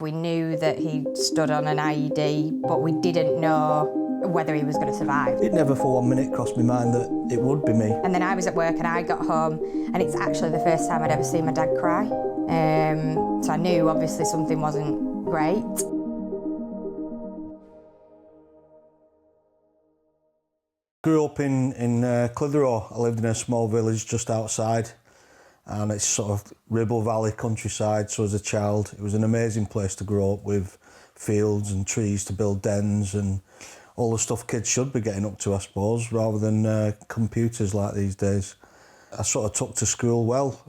We knew that he stood on an IED, but we didn't know whether he was going to survive. It never for 1 minute crossed my mind that it would be me. And then I was at work and I got home, and it's actually the first time I'd ever seen my dad cry. So I knew obviously something wasn't great. Grew up in Clitheroe. I lived in a small village just outside, and it's sort of Ribble Valley countryside. So as a child, it was an amazing place to grow up with fields and trees to build dens and all the stuff kids should be getting up to, I suppose, rather than computers like these days. I sort of took to school well.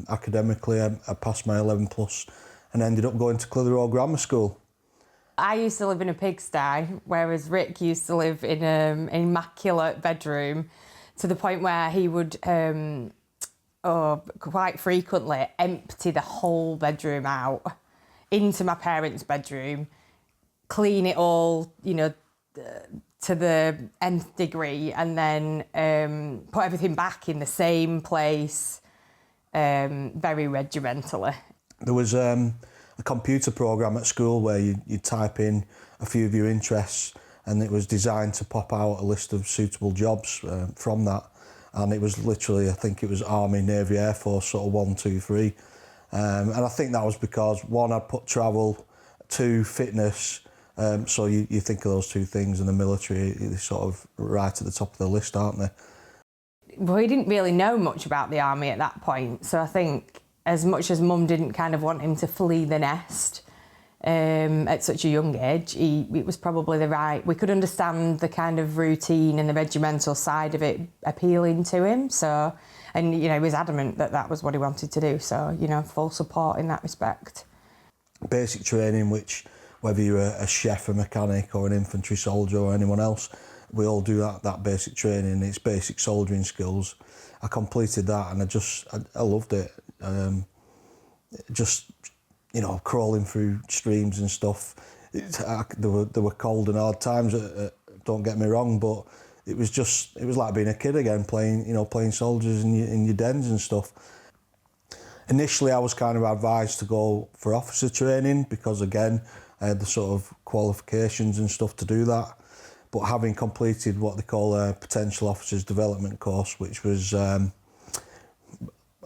Academically, I passed my 11 plus and ended up going to Clitheroe Grammar School. I used to live in a pigsty, whereas Rick used to live in an immaculate bedroom, to the point where he would quite frequently empty the whole bedroom out into my parents' bedroom, clean it all, to the nth degree, and then put everything back in the same place, very regimentally. There was a computer program at school where you type in a few of your interests, and it was designed to pop out a list of suitable jobs from that. And it was literally, I think it was Army, Navy, Air Force, sort of 1, 2, 3. And I think that was because, one, I'd put travel, 2, fitness. So you think of those two things, and the military, they're sort of right at the top of the list, aren't they? Well, we didn't really know much about the army at that point. So I think as much as Mum didn't kind of want him to flee the nest at such a young age, it was probably we could understand the kind of routine and the regimental side of it appealing to him. So, and he was adamant that that was what he wanted to do. So, full support in that respect. Basic training, which whether you're a chef, a mechanic or an infantry soldier or anyone else, we all do that basic training. It's basic soldiering skills. I completed that and I loved it. Crawling through streams and stuff. There were cold and hard times, don't get me wrong, but it was like being a kid again, playing soldiers in your dens and stuff. Initially, I was kind of advised to go for officer training because, again, I had the sort of qualifications and stuff to do that. But having completed what they call a potential officers development course, which was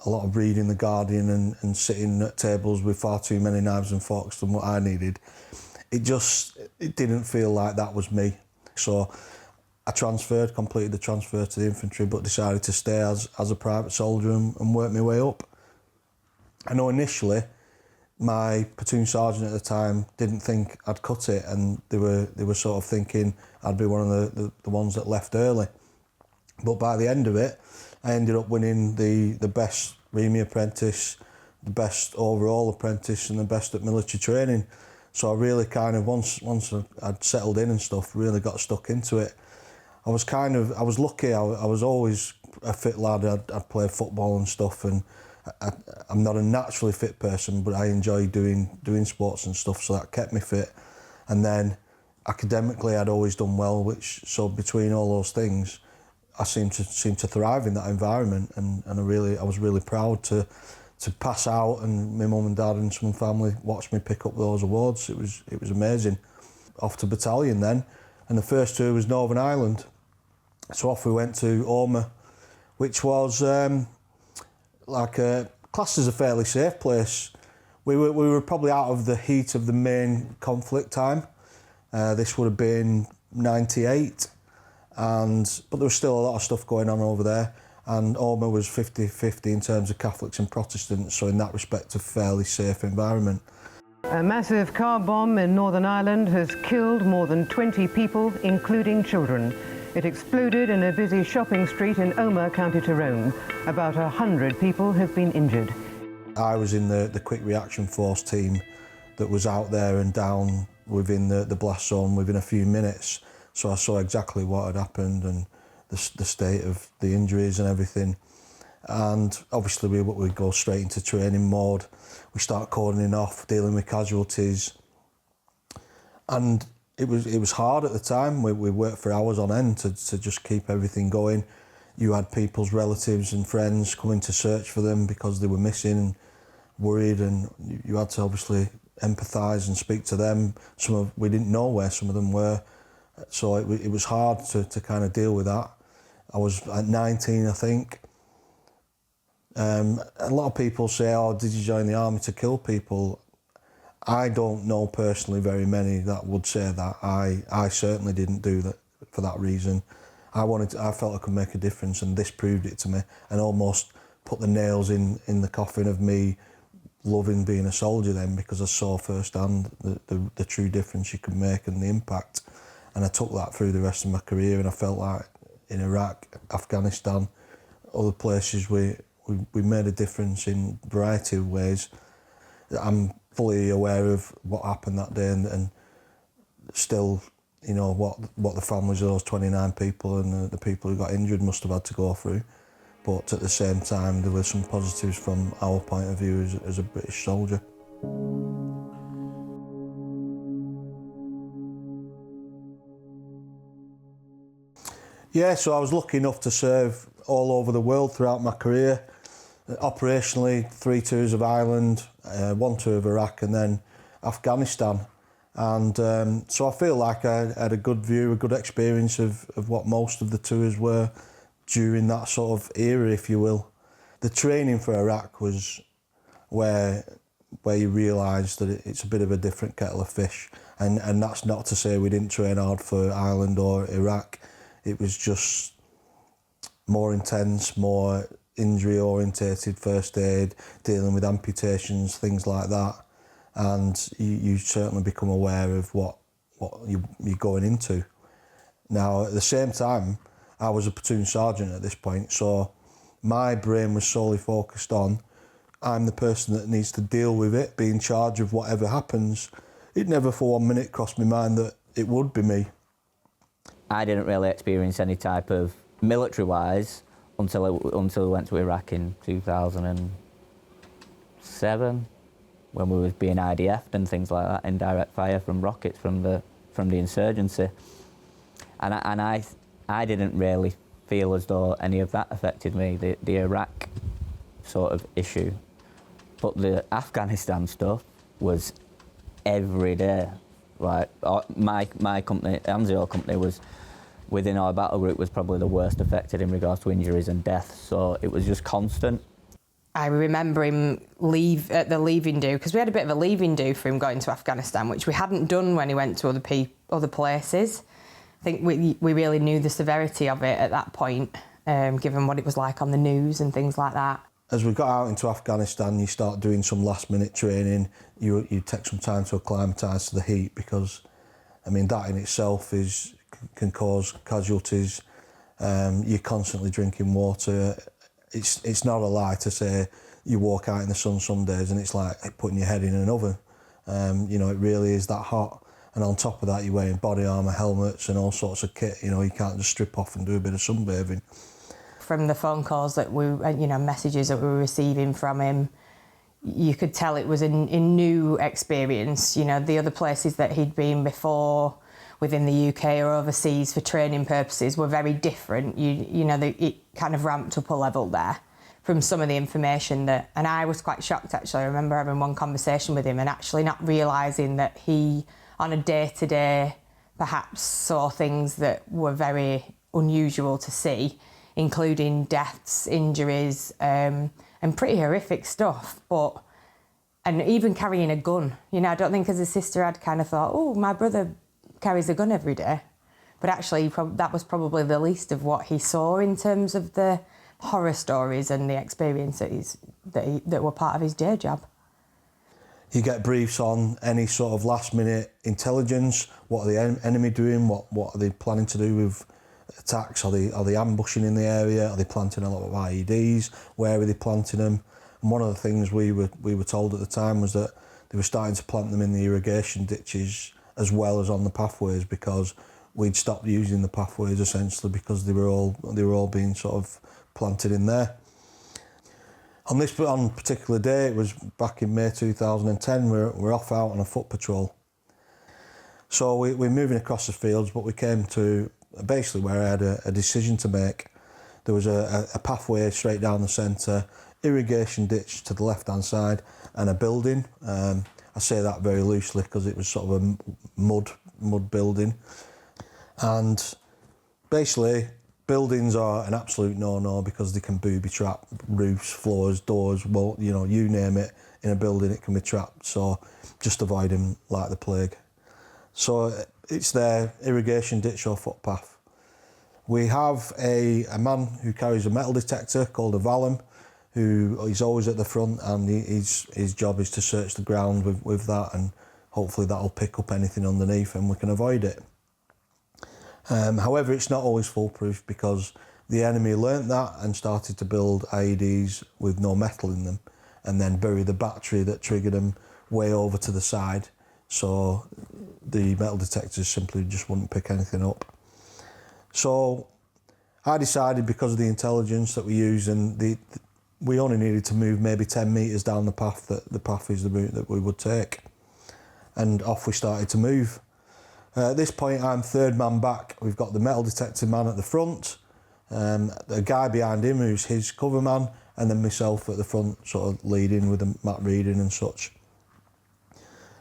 a lot of reading The Guardian and sitting at tables with far too many knives and forks than what I needed, it didn't feel like that was me. So I completed the transfer to the infantry, but decided to stay as a private soldier and work my way up. I know initially my platoon sergeant at the time didn't think I'd cut it, and they were sort of thinking I'd be one of the ones that left early. But by the end of it, I ended up winning the best REME apprentice, the best overall apprentice, and the best at military training. So I really kind of, once I'd settled in and stuff, really got stuck into it. I was lucky. I was always a fit lad. I'd play football and stuff, and I'm not a naturally fit person, but I enjoy doing sports and stuff, so that kept me fit. And then academically, I'd always done well, so between all those things, I seemed to thrive in that environment, and I was really proud to pass out, and my mum and dad and some family watched me pick up those awards. It was amazing. Off to battalion then, and the first tour was Northern Ireland. So off we went to Omagh, which was classed as a fairly safe place. We were probably out of the heat of the main conflict time. This would have been 98. But there was still a lot of stuff going on over there, and Omagh was 50-50 in terms of Catholics and Protestants, so in that respect a fairly safe environment. A massive car bomb in Northern Ireland has killed more than 20 people, including children. It exploded in a busy shopping street in Omagh, County Tyrone. About 100 people have been injured. I was in the quick reaction force team that was out there and down within the blast zone within a few minutes. So I saw exactly what had happened and the state of the injuries and everything. And obviously we go straight into training mode. We start cordoning off, dealing with casualties. And it was hard at the time. We worked for hours on end to just keep everything going. You had people's relatives and friends coming to search for them because they were missing and worried, and you had to obviously empathise and speak to them. We didn't know where some of them were, so it was hard to kind of deal with that. I was at 19, I think. A lot of people say, "Oh, did you join the army to kill people?" I don't know personally very many that would say that. I certainly didn't do that for that reason. I felt I could make a difference, and this proved it to me, and almost put the nails in the coffin of me loving being a soldier then, because I saw firsthand the true difference you could make and the impact. And I took that through the rest of my career, and I felt like in Iraq, Afghanistan, other places we made a difference in a variety of ways. I'm fully aware of what happened that day, and still, you know, what the families of those 29 people and the people who got injured must have had to go through. But at the same time, there were some positives from our point of view as a British soldier. Yeah, so I was lucky enough to serve all over the world throughout my career. Operationally, 3 tours of Ireland, 1 tour of Iraq, and then Afghanistan. And so I feel like I had a good view, a good experience of what most of the tours were during that sort of era, if you will. The training for Iraq was where you realise that it's a bit of a different kettle of fish. And that's not to say we didn't train hard for Ireland or Iraq. It was just more intense, more injury-orientated first aid, dealing with amputations, things like that. And you certainly become aware of what you're going into. Now, at the same time, I was a platoon sergeant at this point, so my brain was solely focused on, I'm the person that needs to deal with it, be in charge of whatever happens. It never for 1 minute crossed my mind that it would be me. I didn't really experience any type of military-wise until I went to Iraq in 2007, when we was being IDF'd and things like that, indirect fire from rockets from the insurgency, and I didn't really feel as though any of that affected me, the Iraq sort of issue, but the Afghanistan stuff was every day. Like my company, Anzio company, was within our battle group was probably the worst affected in regards to injuries and deaths, so it was just constant. I remember him leave at the leaving do, because we had a bit of a leaving do for him going to Afghanistan, which we hadn't done when he went to other places. I think we really knew the severity of it at that point, given what it was like on the news and things like that. As we got out into Afghanistan, you start doing some last-minute training. You take some time to acclimatise to the heat, because, I mean, that in itself can cause casualties. You're constantly drinking water. It's not a lie to say you walk out in the sun some days and it's like putting your head in an oven. You know, it really is that hot. And on top of that, you're wearing body armour, helmets and all sorts of kit. You know, you can't just strip off and do a bit of sunbathing. From the phone calls that messages that we were receiving from him, you could tell it was a new experience. You know, the other places that he'd been before within the UK or overseas for training purposes were very different. It kind of ramped up a level there from some of the information and I was quite shocked actually. I remember having one conversation with him and actually not realising that he, on a day-to-day, perhaps saw things that were very unusual to see, including deaths, injuries, and pretty horrific stuff. And even carrying a gun. You know, I don't think as a sister I'd kind of thought, oh, my brother carries a gun every day. But actually, that was probably the least of what he saw in terms of the horror stories and the experiences that were part of his day job. You get briefs on any sort of last-minute intelligence. What are the enemy doing? What are they planning to do with attacks? Are they ambushing in the area? Are they planting a lot of IEDs? Where are they planting them? And one of the things we were told at the time was that they were starting to plant them in the irrigation ditches as well as on the pathways, because we'd stopped using the pathways essentially because they were all being sort of planted in there. On particular day, it was back in May 2010, we're off out on a foot patrol. So we're moving across the fields, but we came to basically where I had a decision to make. There was a pathway straight down the centre, irrigation ditch to the left-hand side, and a building. I I say that very loosely because it was sort of a mud building. And basically, buildings are an absolute no-no because they can booby trap roofs, floors, doors, well, you know, you name it, in a building it can be trapped. So just avoid them like the plague. So it's their irrigation ditch or footpath. We have a man who carries a metal detector called a Vallum, who is always at the front, and his job is to search the ground with that, and hopefully that'll pick up anything underneath and we can avoid it. However, it's not always foolproof because the enemy learnt that and started to build IEDs with no metal in them and then bury the battery that triggered them way over to the side. So the metal detectors simply just wouldn't pick anything up. So I decided, because of the intelligence that we use, and we only needed to move maybe 10 metres down the path, that the path is the route that we would take. And off we started to move. At this point, I'm third man back. We've got the metal detector man at the front, a guy behind him who's his cover man, and then myself at the front, sort of leading with the map reading and such.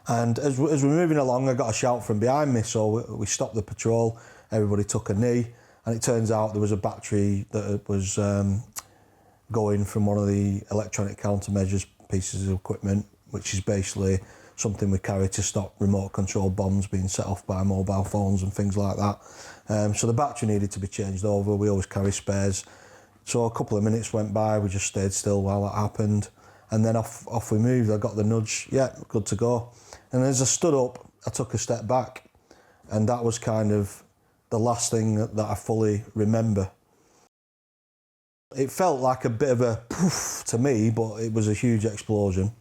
And as we're moving along, I got a shout from behind me, so we stopped the patrol. Everybody took a knee, and it turns out there was a battery that was going from one of the electronic countermeasures pieces of equipment, which is basically something we carry to stop remote control bombs being set off by mobile phones and things like that. So the battery needed to be changed over. We always carry spares. So a couple of minutes went by, we just stayed still while that happened. And then off we moved. I got the nudge, yeah, good to go. And as I stood up, I took a step back. And that was kind of the last thing that I fully remember. It felt like a bit of a poof to me, but it was a huge explosion.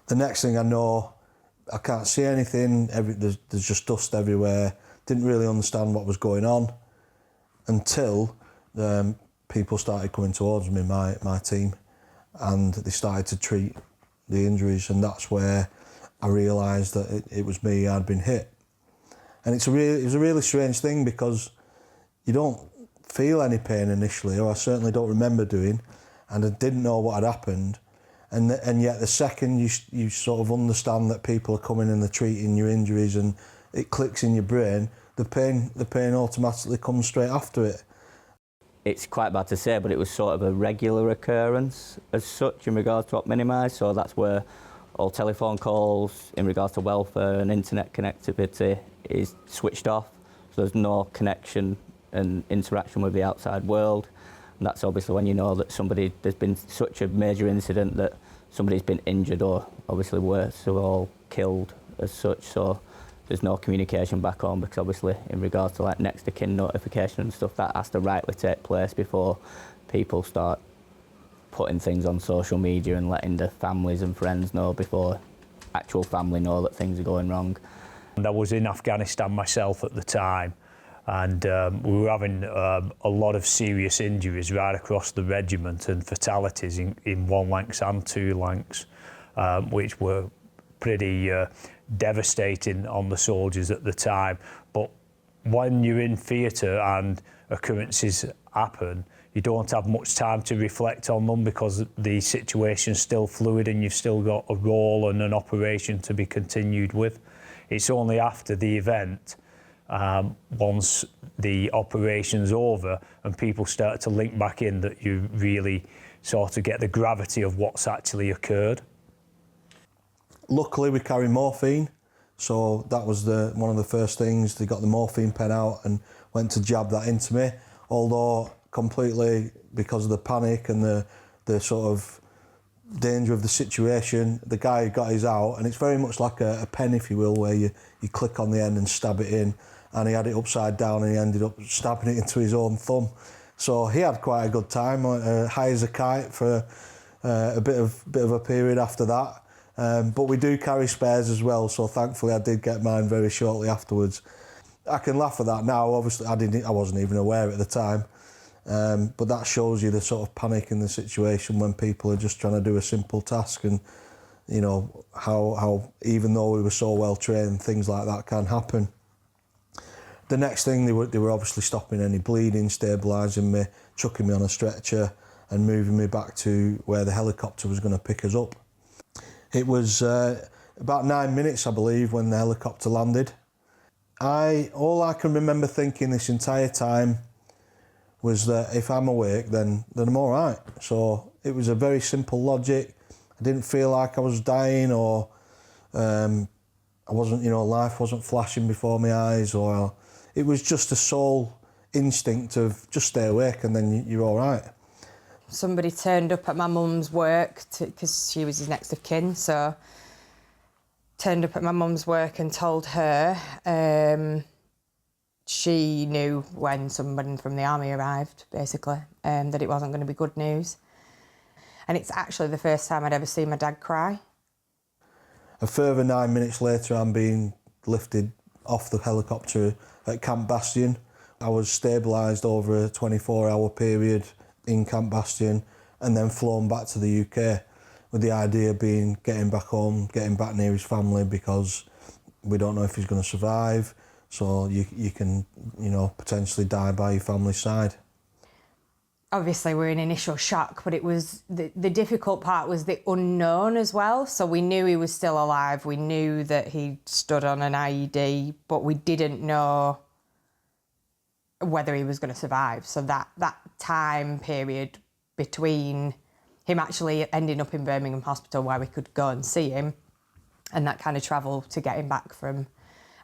The next thing I know, I can't see anything. There's just dust everywhere. Didn't really understand what was going on until people started coming towards me, my team, and they started to treat the injuries, and that's where I realised that it was me I'd been hit. And it was a really strange thing because you don't feel any pain initially, or I certainly don't remember doing, and I didn't know what had happened. And yet the second you sort of understand that people are coming and they're treating your injuries and it clicks in your brain, the pain automatically comes straight after it. It's quite bad to say, but it was sort of a regular occurrence as such in regards to what minimised. So that's where all telephone calls in regards to welfare and internet connectivity is switched off. So there's no connection and interaction with the outside world. And that's obviously when you know that there's been such a major incident that somebody's been injured or obviously worse, or all killed as such. So there's no communication back home because obviously in regards to like next of kin notification and stuff, that has to rightly take place before people start putting things on social media and letting the families and friends know before actual family know that things are going wrong. And I was in Afghanistan myself at the time, and we were having a lot of serious injuries right across the regiment and fatalities in 1 Lancs and 2 Lancs, which were pretty devastating on the soldiers at the time. But when you're in theatre and occurrences happen, you don't have much time to reflect on them because the situation's still fluid and you've still got a role and an operation to be continued with. It's only after the event, once the operation's over and people start to link back in, that you really sort of get the gravity of what's actually occurred. Luckily we carry morphine, so that was one of the first things. They got the morphine pen out and went to jab that into me, although completely because of the panic and the sort of danger of the situation, the guy got his out, and it's very much like a pen, if you will, where you click on the end and stab it in, and he had it upside down and he ended up stabbing it into his own thumb. So he had quite a good time, high as a kite for a bit of a period after that. But we do carry spares as well, so thankfully I did get mine very shortly afterwards. I can laugh at that now. Obviously I wasn't even aware at the time. But that shows you the sort of panic in the situation when people are just trying to do a simple task, and you know how even though we were so well trained, things like that can happen. The next thing, they were obviously stopping any bleeding, stabilising me, chucking me on a stretcher and moving me back to where the helicopter was going to pick us up. It was about 9 minutes, I believe, when the helicopter landed. All I can remember thinking this entire time was that if I'm awake, then I'm all right. So it was a very simple logic. I didn't feel like I was dying, or I wasn't, life wasn't flashing before my eyes, or it was just a soul instinct of just stay awake and then you're all right. Somebody turned up at my mum's work because she was his next of kin, so turned up at my mum's work and told her she knew when someone from the army arrived, basically, that it wasn't going to be good news. And it's actually the first time I'd ever seen my dad cry. A further 9 minutes later, I'm being lifted off the helicopter at Camp Bastion. I was stabilised over a 24-hour period in Camp Bastion and then flown back to the UK, with the idea being getting back home, getting back near his family, because we don't know if he's going to survive. So you can, potentially die by your family's side. Obviously, we're in initial shock, but it was the difficult part was the unknown as well. So we knew he was still alive. We knew that he stood on an IED, but we didn't know whether he was going to survive. So that time period between him actually ending up in Birmingham Hospital where we could go and see him, and that kind of travel to get him back from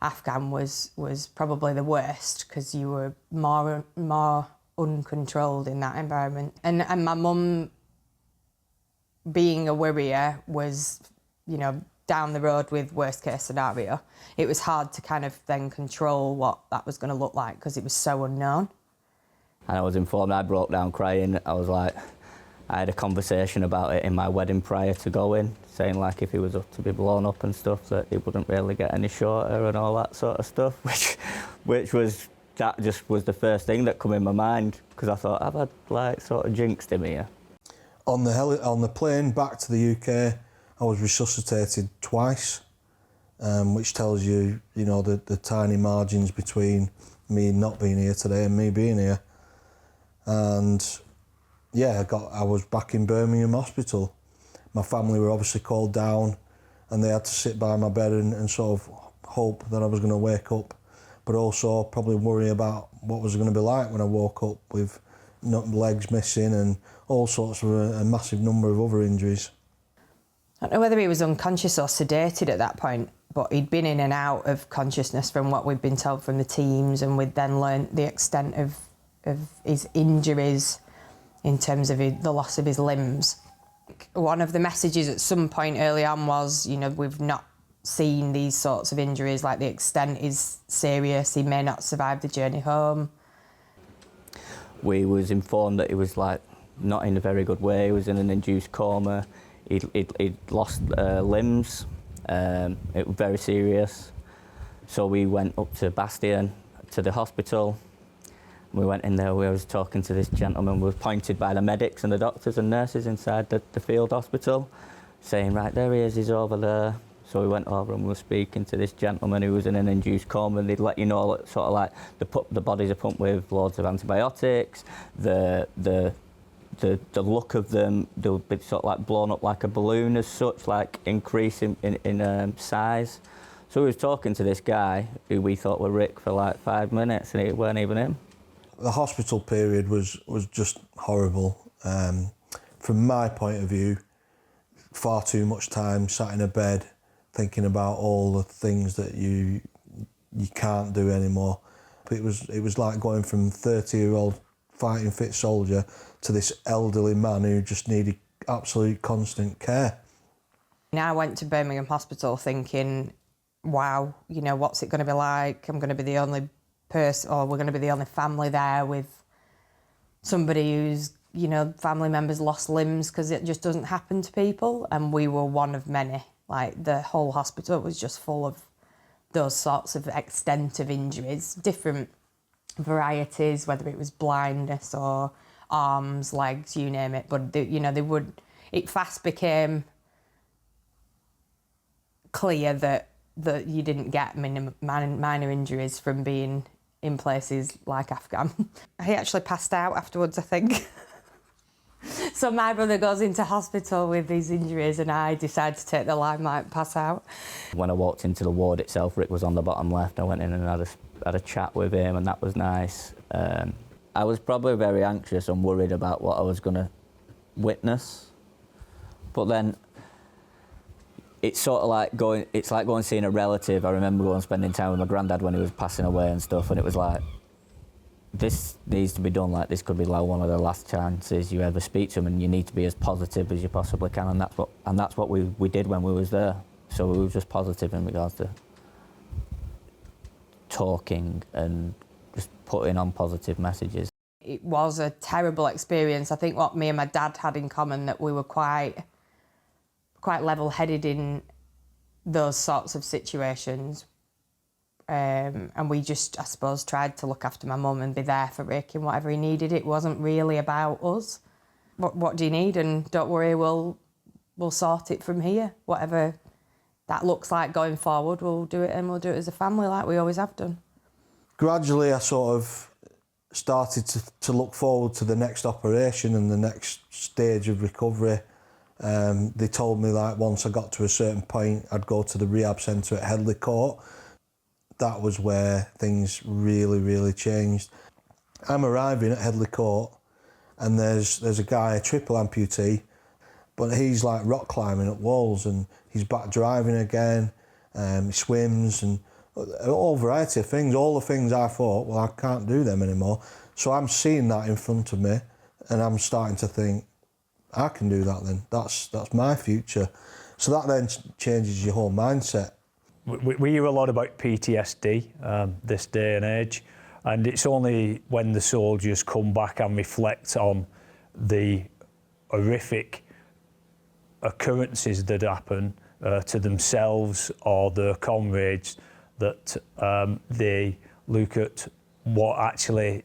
Afghan was probably the worst, because you were more uncontrolled in that environment. And my mum, being a worrier, was, down the road with worst case scenario. It was hard to kind of then control what that was going to look like because it was so unknown. And I was informed, I broke down crying. I had a conversation about it in my wedding prior to going, saying like if he was up to be blown up and stuff, that it wouldn't really get any shorter and all that sort of stuff, that just was the first thing that come in my mind, because I thought, I've had like sort of jinxed him here. On the plane back to the UK, I was resuscitated twice, which tells you, the tiny margins between me not being here today and me being here. And yeah, I was back in Birmingham Hospital. My family were obviously called down, and they had to sit by my bed and sort of hope that I was going to wake up, but also probably worry about what was going to be like when I woke up with legs missing and all sorts of a massive number of other injuries. I don't know whether he was unconscious or sedated at that point, but he'd been in and out of consciousness from what we'd been told from the teams, and we'd then learnt the extent of his injuries in terms of the loss of his limbs. One of the messages at some point early on was, we've not seen these sorts of injuries, like the extent is serious, he may not survive the journey home. We was informed that he was like not in a very good way, he was in an induced coma, he'd lost limbs, it was very serious. So we went up to Bastion, to the hospital. We went in there, we was talking to this gentleman, we were pointed by the medics and the doctors and nurses inside the field hospital, saying, right, there he is, he's over there. So we went over and we were speaking to this gentleman who was in an induced coma, and they'd let you know that sort of like the bodies are pumped with loads of antibiotics, the look of them, they'll be sort of like blown up like a balloon as such, like increase in size. So we was talking to this guy who we thought were Rick for like 5 minutes, and it weren't even him. The hospital period was just horrible. From my point of view, far too much time sat in a bed thinking about all the things that you can't do anymore. It was like going from 30-year-old fighting fit soldier to this elderly man who just needed absolute constant care. I went to Birmingham Hospital thinking, wow, what's it going to be like? I'm going to be the only person, or we're going to be the only family there with somebody who's, family members lost limbs, because it just doesn't happen to people. And we were one of many. Like, the whole hospital was just full of those sorts of extent of injuries, different varieties, whether it was blindness or arms, legs, you name it. But, it fast became clear that you didn't get minor injuries from being in places like Afghan. He actually passed out afterwards, I think. So my brother goes into hospital with these injuries and I decide to take the limelight, pass out. When I walked into the ward itself, Rick was on the bottom left. I went in and had a chat with him, and that was nice. I was probably very anxious and worried about what I was going to witness. But then it's sort of like going seeing a relative. I remember going spending time with my granddad when he was passing away and stuff, and it was like, this needs to be done. Like, this could be like one of the last chances you ever speak to him, and you need to be as positive as you possibly can, and that's what we did when we was there. So we were just positive in regards to talking and just putting on positive messages. It was a terrible experience. I think what me and my dad had in common, that we were quite level-headed in those sorts of situations. And we just, I suppose, tried to look after my mum and be there for Rick in whatever he needed. It wasn't really about us. What do you need? And don't worry, we'll sort it from here. Whatever that looks like going forward, we'll do it, and we'll do it as a family like we always have done. Gradually, I sort of started to look forward to the next operation and the next stage of recovery. They told me, like, once I got to a certain point, I'd go to the rehab centre at Headley Court. That was where things really, really changed. I'm arriving at Headley Court, and there's a guy, a triple amputee, but he's like rock climbing up walls, and he's back driving again. He swims, and all variety of things. All the things I thought, well, I can't do them anymore. So I'm seeing that in front of me, and I'm starting to think, I can do that then. That's my future. So that then changes your whole mindset. We hear a lot about PTSD this day and age, and it's only when the soldiers come back and reflect on the horrific occurrences that happen to themselves or their comrades that they look at what actually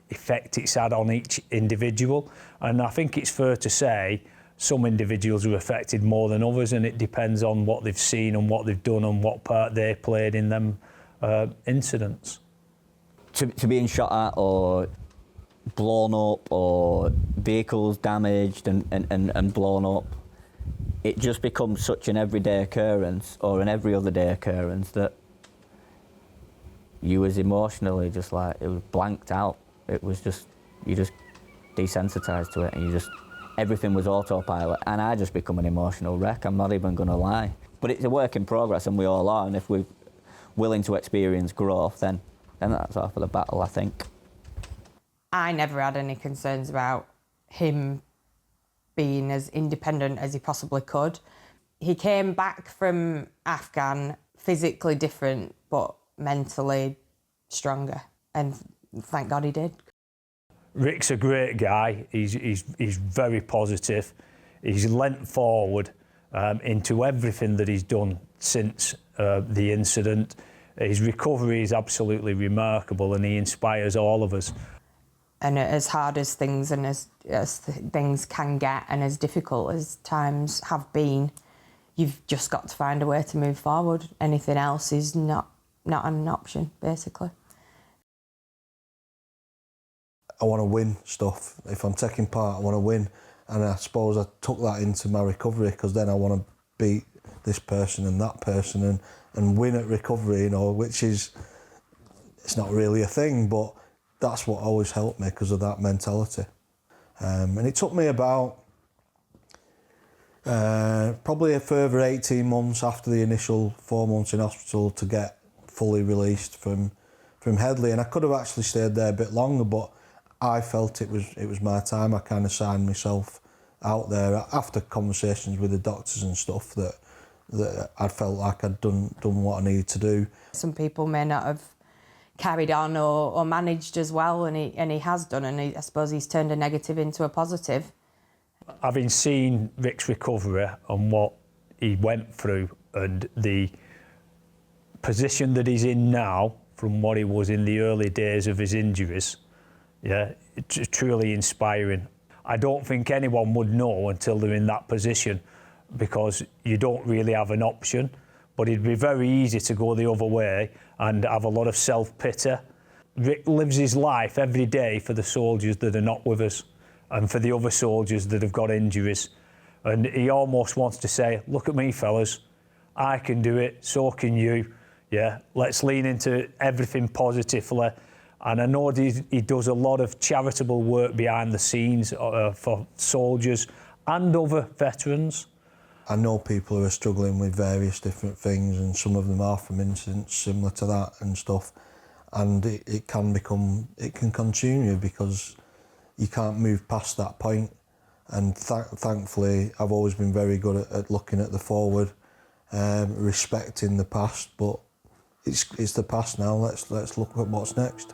effect it's had on each individual. And I think it's fair to say some individuals are affected more than others, and it depends on what they've seen and what they've done and what part they played in them incidents. To being shot at or blown up or vehicles damaged and blown up, it just becomes such an everyday occurrence or an every other day occurrence that you was emotionally just like, it was blanked out. It was just, you just desensitised to it, and everything was autopilot, and I just become an emotional wreck, I'm not even going to lie. But it's a work in progress, and we all are, and if we're willing to experience growth, then that's half of the battle, I think. I never had any concerns about him being as independent as he possibly could. He came back from Afghan physically different, but mentally stronger, and thank God he did. Rick's a great guy. He's very positive. He's leant forward into everything that he's done since the incident. His recovery is absolutely remarkable, and he inspires all of us. And as hard as things and as things can get, and as difficult as times have been, you've just got to find a way to move forward. Anything else is not an option, basically. I want to win stuff. If I'm taking part, I want to win. And I suppose I took that into my recovery, because then I want to beat this person and that person and win at recovery, you know, which is, it's not really a thing, but that's what always helped me because of that mentality. And it took me about probably a further 18 months after the initial 4 months in hospital to get fully released from Headley. And I could have actually stayed there a bit longer, but I felt it was my time. I kind of signed myself out there after conversations with the doctors and stuff that I felt like I'd done what I needed to do. Some people may not have carried on or managed as well, and he has done, and I suppose he's turned a negative into a positive. Having seen Rick's recovery and what he went through and the position that he's in now from what he was in the early days of his injuries, yeah, it's truly inspiring. I don't think anyone would know until they're in that position, because you don't really have an option. But it'd be very easy to go the other way and have a lot of self-pity. Rick lives his life every day for the soldiers that are not with us, and for the other soldiers that have got injuries. And he almost wants to say, look at me, fellas, I can do it, so can you. Yeah, let's lean into everything positively. And I know he does a lot of charitable work behind the scenes for soldiers and other veterans. I know people who are struggling with various different things, and some of them are from incidents similar to that and stuff. And it can consume you because you can't move past that point. And thankfully, I've always been very good at looking at the forward, respecting the past. But it's the past now. Let's look at what's next.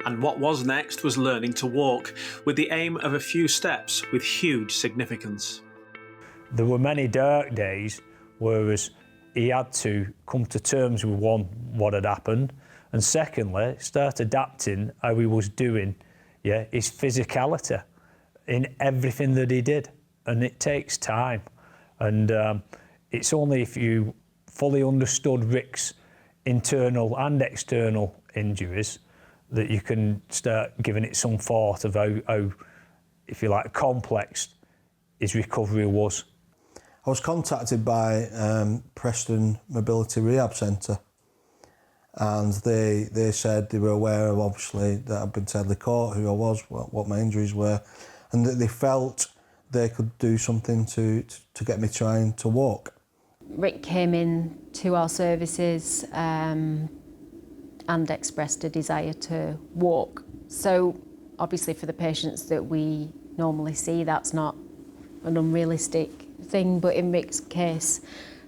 And what was next was learning to walk, with the aim of a few steps with huge significance. There were many dark days, whereas he had to come to terms with one, what had happened, and secondly, start adapting how he was doing, his physicality in everything that he did. And it takes time. And it's only if you fully understood Rick's internal and external injuries that you can start giving it some thought of how, if you like, complex his recovery was. I was contacted by Preston Mobility Rehab Centre, and they said they were aware of, obviously, that I'd been terribly caught, who I was, what my injuries were, and that they felt they could do something to get me trying to walk. Rick came in to our services and expressed a desire to walk. So obviously for the patients that we normally see, that's not an unrealistic thing, but in Rick's case,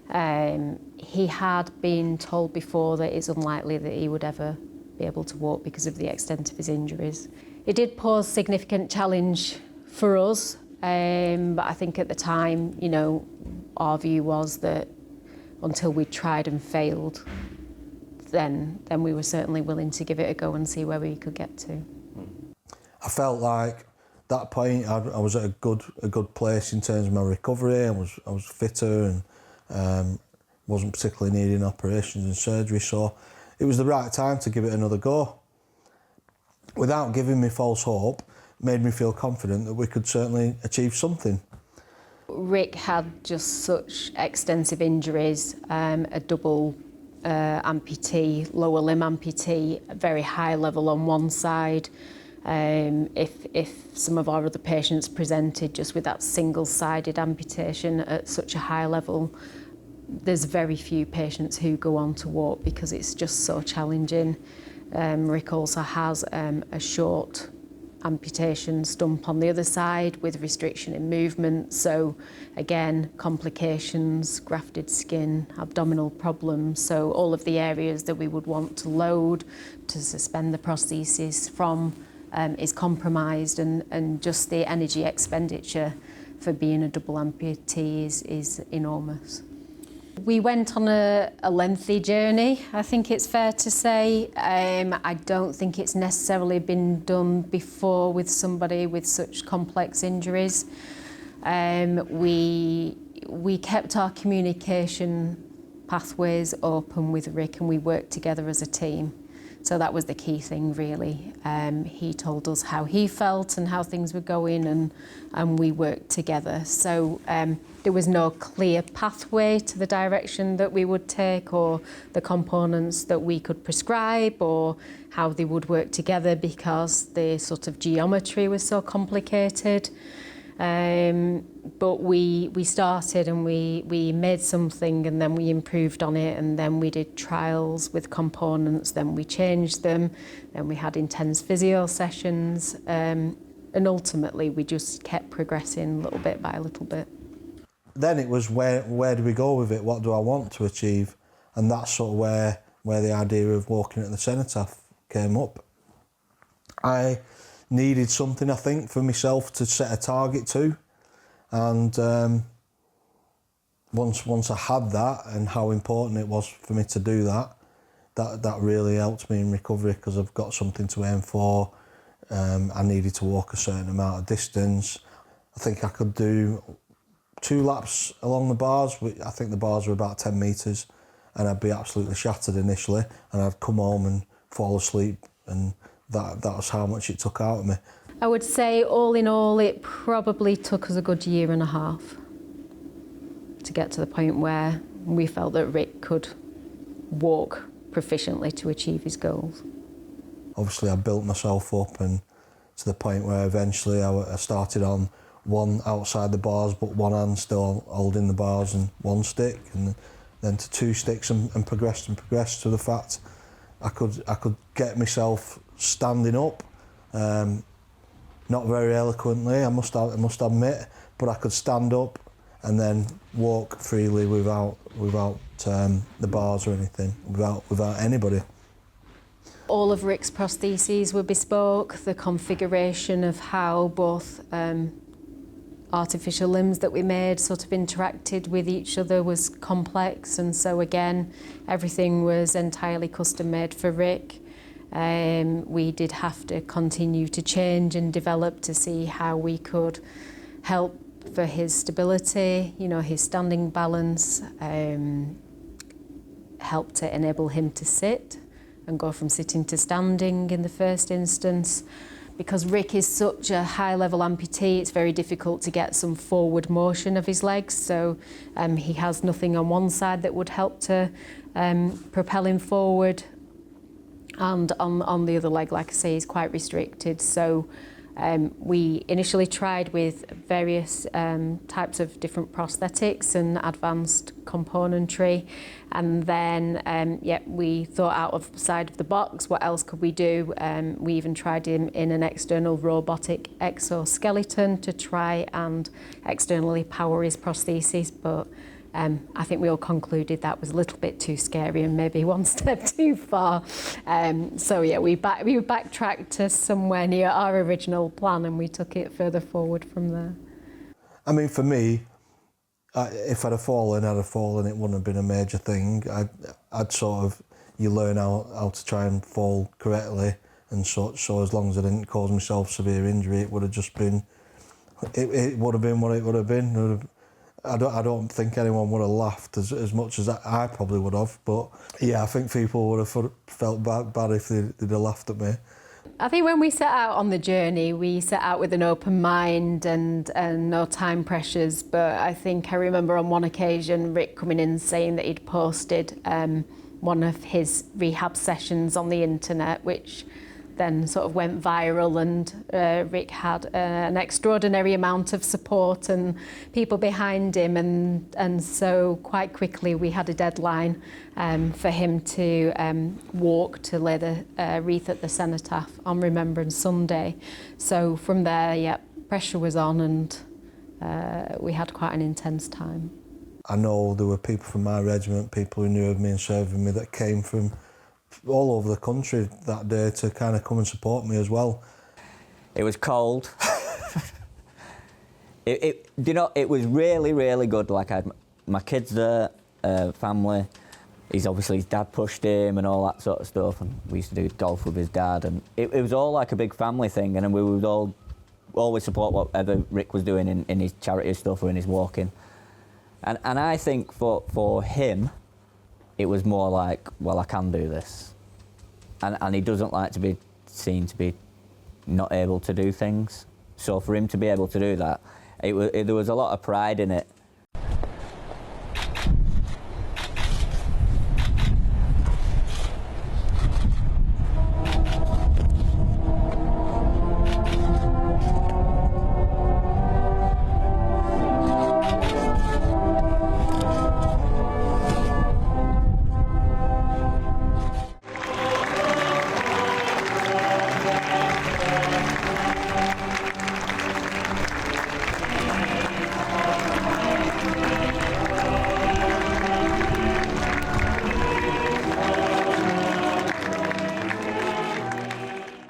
he had been told before that it's unlikely that he would ever be able to walk because of the extent of his injuries. It did pose significant challenge for us, but I think at the time, our view was that until we tried and failed, then we were certainly willing to give it a go and see where we could get to. I felt like that point I was at a good place in terms of my recovery. I was fitter and wasn't particularly needing operations and surgery, so it was the right time to give it another go. Without giving me false hope, made me feel confident that we could certainly achieve something. Rick had just such extensive injuries, a double amputee, lower limb amputee, very high level on one side. If some of our other patients presented just with that single-sided amputation at such a high level, there's very few patients who go on to walk because it's just so challenging. Rick also has a short amputation stump on the other side with restriction in movement. So again, complications, grafted skin, abdominal problems. So all of the areas that we would want to load to suspend the prosthesis from is compromised, and just the energy expenditure for being a double amputee is enormous. We went on a lengthy journey, I think it's fair to say. I don't think it's necessarily been done before with somebody with such complex injuries. We kept our communication pathways open with Rick, and we worked together as a team. So that was the key thing, really. He told us how he felt and how things were going, and we worked together. So there was no clear pathway to the direction that we would take, or the components that we could prescribe, or how they would work together, because the sort of geometry was so complicated. But we started and we made something, and then we improved on it, and then we did trials with components, then we changed them, then we had intense physio sessions, and ultimately we just kept progressing little bit by little bit. Then it was where do we go with it? What do I want to achieve? And that's sort of where the idea of walking at the cenotaph came up. I needed something, I think, for myself to set a target to, and once I had that, and how important it was for me to do that really helped me in recovery, because I've got something to aim for. I needed to walk a certain amount of distance. I think I could do 2 laps along the bars. I think the bars were about 10 metres, and I'd be absolutely shattered initially, and I'd come home and fall asleep and that was how much it took out of me. I would say all in all it probably took us a good 1.5 years to get to the point where we felt that Rick could walk proficiently to achieve his goals. Obviously I built myself up, and to the point where eventually I started on one outside the bars but one hand still holding the bars and one stick, and then to 2 sticks and progressed to the fact I could get myself standing up, not very eloquently I must admit, but I could stand up and then walk freely without the bars or anything, without anybody. All of Rick's prostheses were bespoke. The configuration of how both artificial limbs that we made sort of interacted with each other was complex, and so again everything was entirely custom made for Rick. We did have to continue to change and develop to see how we could help for his stability, you know, his standing balance, help to enable him to sit and go from sitting to standing in the first instance. Because Rick is such a high-level amputee, it's very difficult to get some forward motion of his legs, so he has nothing on one side that would help to propel him forward, and on the other leg, like I say, he's quite restricted. So we initially tried with various types of different prosthetics and advanced componentry, and then we thought out of the side of the box, what else could we do? We even tried him in an external robotic exoskeleton to try and externally power his prosthesis, but I think we all concluded that was a little bit too scary and maybe one step too far. So yeah, we backtracked to somewhere near our original plan, and we took it further forward from there. I mean, for me, if I'd have fallen, it wouldn't have been a major thing. I'd sort of, you learn how to try and fall correctly and such, so as long as I didn't cause myself severe injury, it would have just been, it would have been what it would have been. I don't think anyone would have laughed as much as I probably would have, but yeah, I think people would have felt bad if they'd have laughed at me. I think when we set out on the journey, we set out with an open mind and no time pressures, but I think I remember on one occasion Rick coming in saying that he'd posted one of his rehab sessions on the internet, which then sort of went viral, and Rick had an extraordinary amount of support and people behind him, and so quite quickly we had a deadline for him to walk to lay the wreath at the cenotaph on Remembrance Sunday. So from there, pressure was on, and we had quite an intense time. I know there were people from my regiment, people who knew of me and served with me, that came from all over the country that day to kind of come and support me as well. It was cold. It was really, really good. Like, I had my kids there, family. His dad pushed him and all that sort of stuff, and we used to do golf with his dad, and it was all like a big family thing, and then we would all always support whatever Rick was doing in his charity stuff or in his walking. And I think for him, it was more like, well, I can do this. And he doesn't like to be seen to be not able to do things. So for him to be able to do that, there was a lot of pride in it.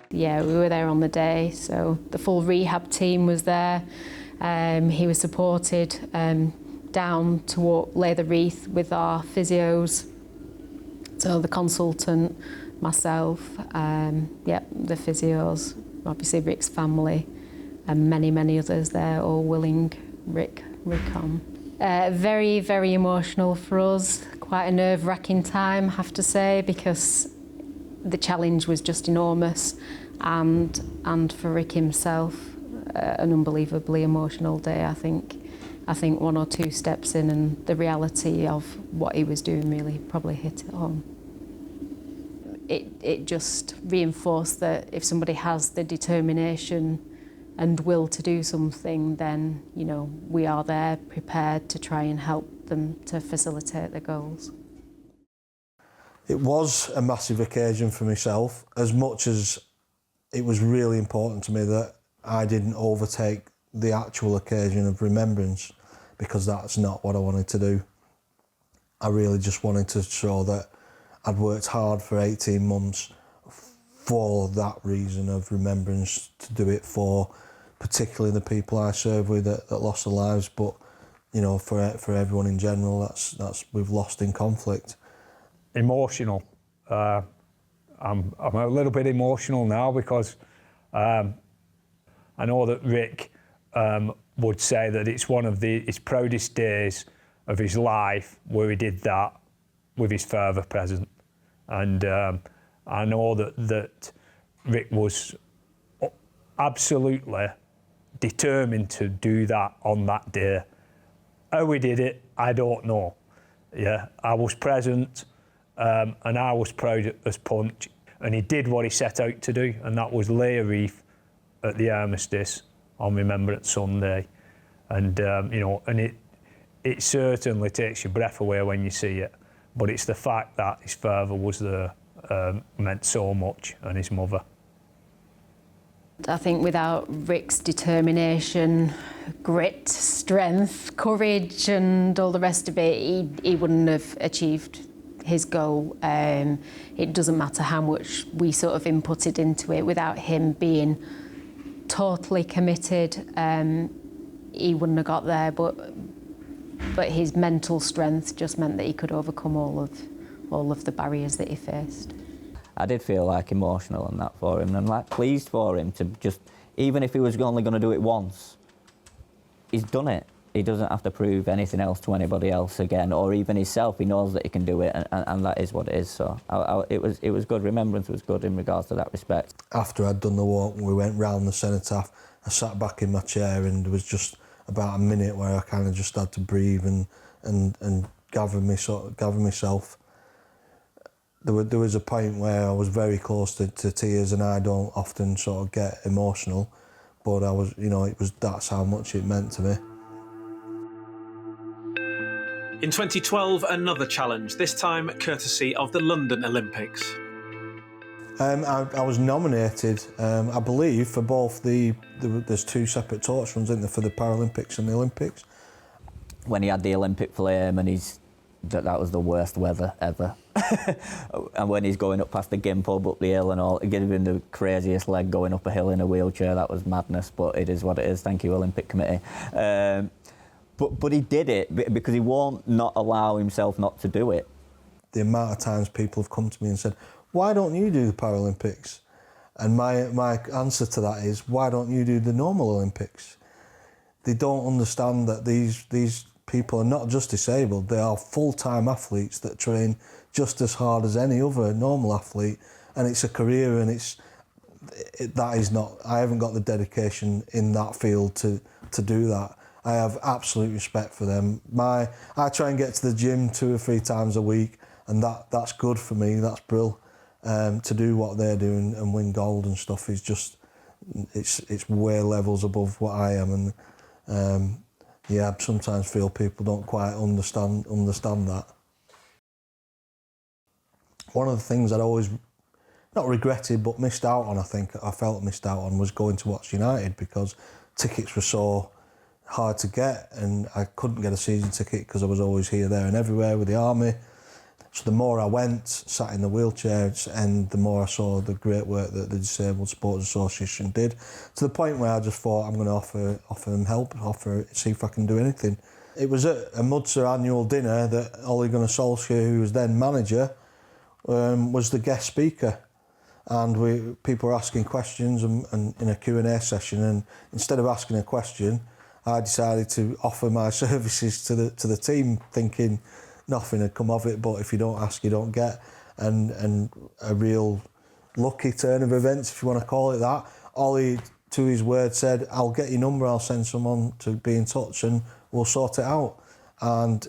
Yeah, we were there on the day, so the full rehab team was there. He was supported down to lay the wreath with our physios. So the consultant, myself, the physios, obviously Rick's family, and many, many others there, all willing Rick on. Very, very emotional for us. Quite a nerve-wracking time, I have to say, because the challenge was just enormous, and for Rick himself, an unbelievably emotional day. I think 1 or 2 steps in and the reality of what he was doing really probably hit it home. It just reinforced that if somebody has the determination and will to do something, then, you know, we are there prepared to try and help them to facilitate their goals. It was a massive occasion for myself, as much as it was really important to me that I didn't overtake the actual occasion of remembrance, because that's not what I wanted to do. I really just wanted to show that I'd worked hard for 18 months for that reason of remembrance, to do it for particularly the people I serve with that lost their lives, but, you know, for everyone in general that's we've lost in conflict. Emotional. I'm a little bit emotional now because I know that Rick would say that it's one of his proudest days of his life where he did that with his father present. And I know that Rick was absolutely determined to do that on that day. How he did it, I don't know. Yeah, I was present and I was proud as punch, and he did what he set out to do, and that was lay a wreath at the armistice on Remembrance Sunday. And you know, and it certainly takes your breath away when you see it, but it's the fact that his father was there meant so much, and his mother. I think without Rick's determination, grit, strength, courage and all the rest of it, he wouldn't have achieved his goal. It doesn't matter how much we sort of inputted into it. Without him being totally committed, he wouldn't have got there, but his mental strength just meant that he could overcome all of the barriers that he faced. I did feel like emotional on that for him, and like pleased for him to just, even if he was only going to do it once, he's done it. He doesn't have to prove anything else to anybody else again, or even himself. He knows that he can do it, and that is what it is. So it was good. Remembrance was good in regards to that respect. After I'd done the walk, we went round the cenotaph. I sat back in my chair, and there was just about a minute where I kind of just had to breathe and gather myself. There was a point where I was very close to tears, and I don't often sort of get emotional, but I was, you know, that's how much it meant to me. In 2012, another challenge, this time courtesy of the London Olympics. I was nominated, I believe, for both there's 2 separate torch runs, isn't there, for the Paralympics and the Olympics. When he had the Olympic flame and that was the worst weather ever. And when he's going up past the Gimpub up the hill and all, giving him the craziest leg going up a hill in a wheelchair, that was madness, but it is what it is. Thank you, Olympic Committee. But he did it because he won't not allow himself not to do it. The amount of times people have come to me and said, why don't you do the Paralympics? And my answer to that is, why don't you do the normal Olympics? They don't understand that these people are not just disabled, they are full-time athletes that train just as hard as any other normal athlete, and it's a career, and that is not, I haven't got the dedication in that field to do that. I have absolute respect for them. I try and get to the gym 2 or 3 times a week, and that's good for me, that's brill. To do what they're doing and win gold and stuff is just, it's way levels above what I am, and yeah, I sometimes feel people don't quite understand that. One of the things I'd always, not regretted, but missed out on, I felt missed out on, was going to watch United, because tickets were so hard to get, and I couldn't get a season ticket because I was always here, there and everywhere with the army. So the more I went, sat in the wheelchairs, and the more I saw the great work that the Disabled Sports Association did, to the point where I just thought, I'm going to offer them help, see if I can do anything. It was at a Mudsa annual dinner that Ole Gunnar Solskjaer, who was then manager, was the guest speaker. And people were asking questions and in a Q&A session, and instead of asking a question, I decided to offer my services to the team, thinking nothing had come of it, but if you don't ask, you don't get. And a real lucky turn of events, if you want to call it that. Ollie, to his word, said, I'll get your number, I'll send someone to be in touch and we'll sort it out. And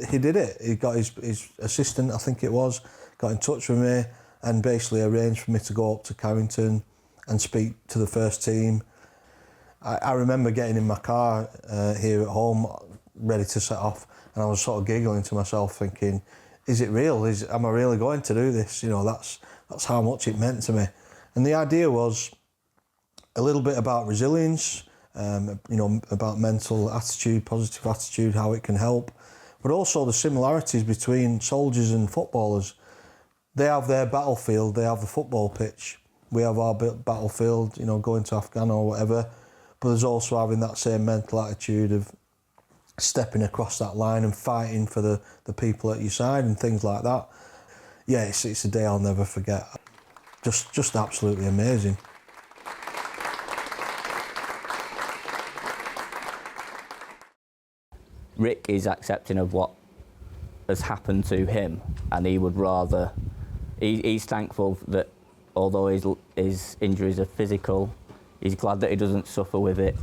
he did it. He got his assistant, I think it was, got in touch with me and basically arranged for me to go up to Carrington and speak to the first team. I remember getting in my car here at home, ready to set off, and I was sort of giggling to myself, thinking, is it real? Am I really going to do this? You know, that's how much it meant to me. And the idea was a little bit about resilience, you know, about mental attitude, positive attitude, how it can help, but also the similarities between soldiers and footballers. They have their battlefield, they have the football pitch. We have our battlefield, you know, going to Afghanistan or whatever, but there's also having that same mental attitude of stepping across that line and fighting for the people at your side and things like that. Yeah, it's a day I'll never forget. Just absolutely amazing. Rick is accepting of what has happened to him, and he would rather... He's thankful that although his injuries are physical, he's glad that he doesn't suffer with it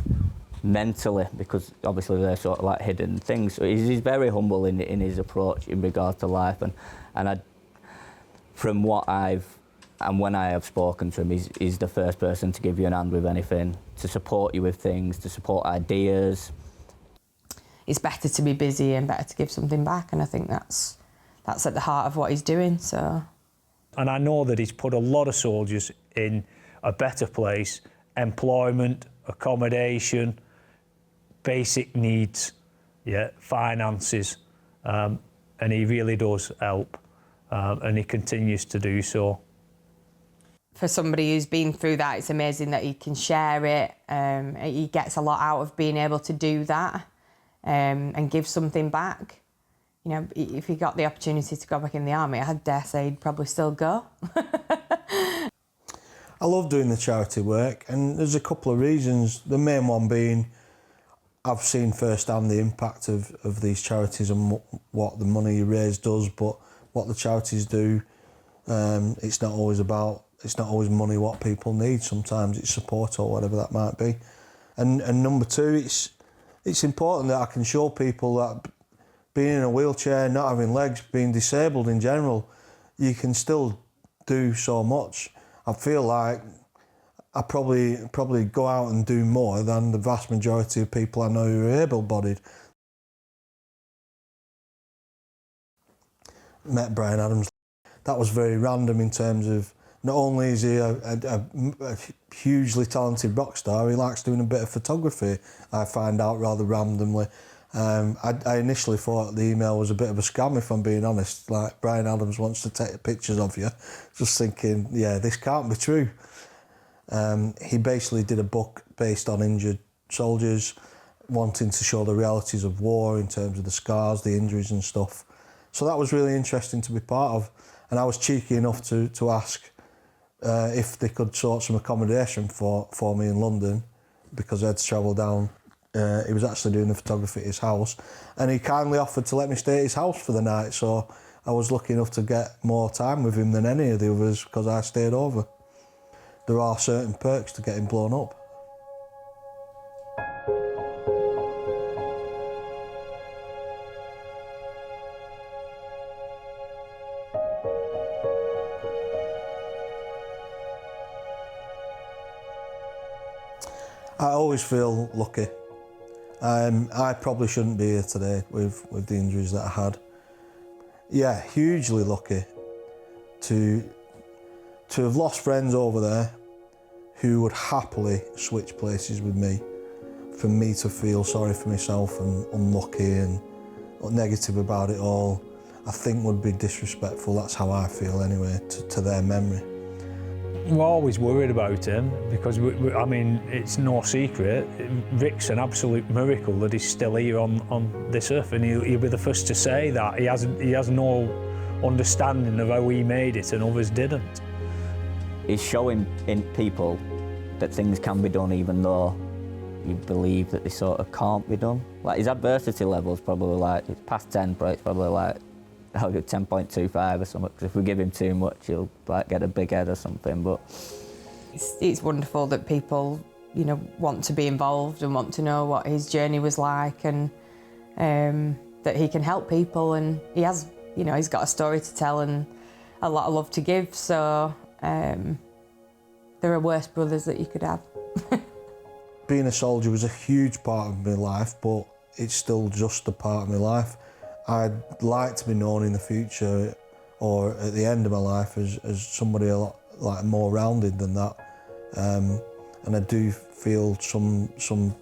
mentally, because obviously they're sort of like hidden things. So he's very humble in his approach in regard to life, and from what when I have spoken to him, he's the first person to give you an hand with anything, to support you with things, to support ideas. It's better to be busy and better to give something back, and I think that's at the heart of what he's doing. So. And I know that he's put a lot of soldiers in a better place, employment, accommodation, basic needs, finances, and he really does help, and he continues to do so. For somebody who's been through that, it's amazing that he can share it. He gets a lot out of being able to do that and give something back. You know, if he got the opportunity to go back in the army, I dare say he'd probably still go. I love doing the charity work, and there's a couple of reasons. The main one being I've seen firsthand the impact of these charities and what the money you raise does, but what the charities do, it's not always money what people need. Sometimes it's support or whatever that might be. And number two, it's important that I can show people that being in a wheelchair, not having legs, being disabled in general, you can still do so much. I feel like I probably go out and do more than the vast majority of people I know who are able-bodied. Met Bryan Adams. That was very random in terms of not only is he a hugely talented rock star, he likes doing a bit of photography, I find out rather randomly. I initially thought the email was a bit of a scam, if I'm being honest. Like, Bryan Adams wants to take pictures of you. Just thinking, yeah, this can't be true. He basically did a book based on injured soldiers, wanting to show the realities of war in terms of the scars, the injuries and stuff. So that was really interesting to be part of. And I was cheeky enough to ask if they could sort some accommodation for me in London, because I had to travel down. He was actually doing the photography at his house, and he kindly offered to let me stay at his house for the night, so I was lucky enough to get more time with him than any of the others because I stayed over. There are certain perks to getting blown up. I always feel lucky. I probably shouldn't be here today with the injuries that I had. Yeah, hugely lucky to have lost friends over there who would happily switch places with me. For me to feel sorry for myself and unlucky and negative about it all, I think would be disrespectful. That's how I feel anyway, to their memory. We're always worried about him because, I mean, it's no secret. Rick's an absolute miracle that he's still here on this earth, and he'll be the first to say that. He has no understanding of how he made it and others didn't. He's showing in people that things can be done even though you believe that they sort of can't be done. Like, his adversity level's probably like, it's past 10, but it's probably like I'll give 10.25 or something, because if we give him too much, he'll like get a big head or something. But it's wonderful that people, you know, want to be involved and want to know what his journey was like, and that he can help people, and he has, you know, he's got a story to tell and a lot of love to give. So there are worse brothers that you could have. Being a soldier was a huge part of my life, but it's still just a part of my life. I'd like to be known in the future or at the end of my life as somebody a lot like more rounded than that. And I do feel some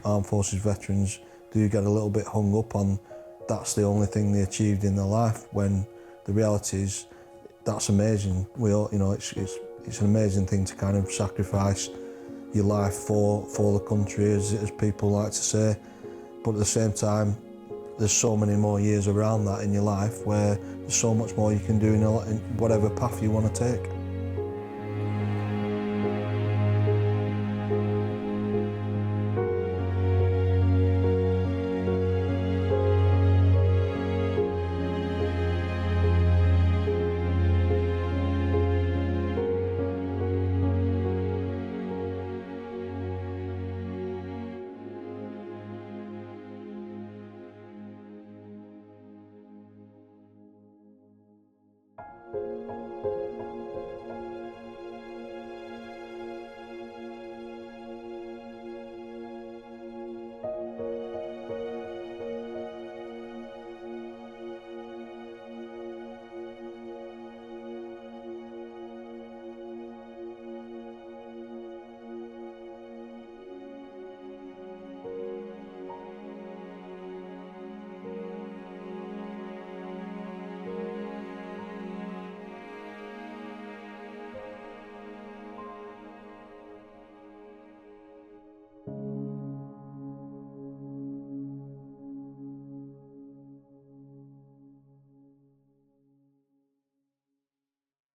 armed forces veterans do get a little bit hung up on that's the only thing they achieved in their life, when the reality is that's amazing. We all, you know, it's an amazing thing to kind of sacrifice your life for the country, as people like to say. But at the same time, there's so many more years around that in your life where there's so much more you can do in whatever path you want to take.